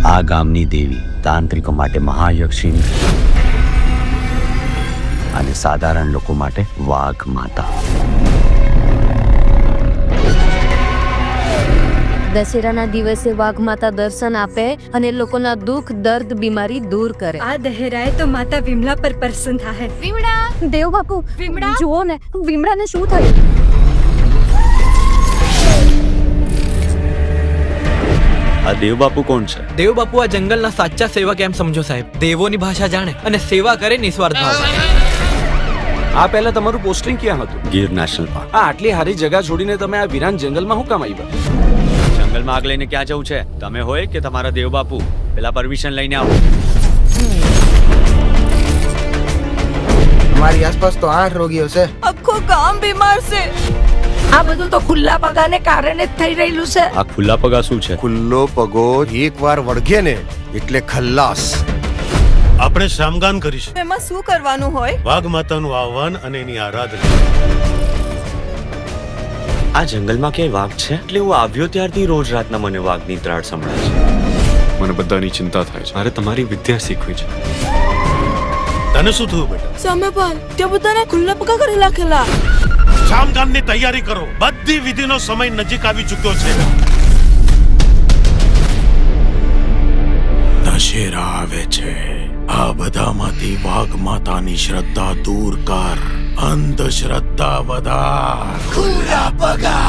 આ ગામની દેવી તાંત્રિકો માટે મહાયક્ષિણી અને સાધારણ લોકો માટે વાઘ માતા. દશેરાના દિવસે વાઘ માતા દર્શન આપે અને લોકોના દુઃખ દર્દ બીમારી દૂર કરે. આ દહેરાએ તો માતા વિમલા પર પ્રસન્ન થાય. વિમળા, દેવ બાપુ, વિમળા! જુઓ ને, વિમળાને શું થયું? આ દેવબાપુ કોણ છે? દેવબાપુ આ જંગલના સાચા સેવક એમ સમજો સાહેબ. દેવોની ભાષા જાણે અને સેવા કરે નિસ્વાર્થ ભાવ. આ પહેલા તમારું પોસ્ટિંગ ક્યાં હતું? Gir national park. આ આટલી હારી જગા છોડીને તમે આ વિરાન જંગલમાં શું કામ આવ્યા? જંગલમાં આગ લઈને ક્યાં જવું છે? તમે હોય કે તમારા દેવબાપુ? પેલા પરમિશન લઈને આવો. हमारी आसपास तो 8 रोगियों છે. આખો ગામ બીમાર છે. આ બધું તો ખુલ્લા પગાને કારણે જ થઈ રહેલું છે. આ ખુલ્લા પગા શું છે? ખુલ્લો પગો એકવાર વળગે ને એટલે ખલ્લાસ. આપણે શ્રામગાન કરીશું. એમાં શું કરવાનું હોય? વાઘ માતાનું આહવાન અને એની આરાધના. આ જંગલમાં ક્યાંય વાઘ છે? એટલે હું આવ્યો ત્યારથી રોજ રાતના મને વાઘની ત્રાડ સંભળાય છે. મને બધાની ચિંતા થાય છે. મારે તમારી વિદ્યા શીખવી છે. તને શું થયું બેટા? સામે પર તે બધાને ખુલ્લા પગા કરી રાખેલા. શ્રામગાનની તૈયારી કરો. બધી વિધિનો સમય નજીક આવી ચૂક્યો છે. દશેરા આવે છે. આ બધામાંથી વાઘ માતાની શ્રદ્ધા દૂર કર. અંધશ્રદ્ધા વધાર. ખુલ્લા પગા.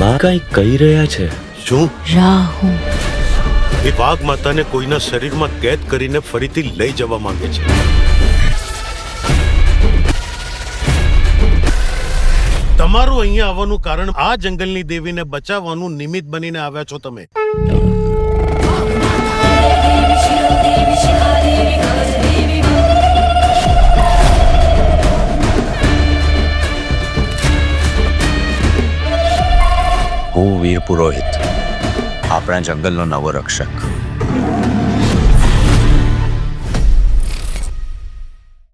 માં કઈ કહી રહ્યા છે? શું? રાહુ. એ વાઘ માતાને કોઈના શરીરમાં કેદ કરીને ફરીથી લઈ જવા માંગે છે. તમારું અહીંયા આવવાનું કારણ આ જંગલની દેવીને બચાવવાનું નિમિત્ત બનીને આવ્યા છો તમે. હું વીર પુરોહિત, આપણા જંગલનો નવો રક્ષક.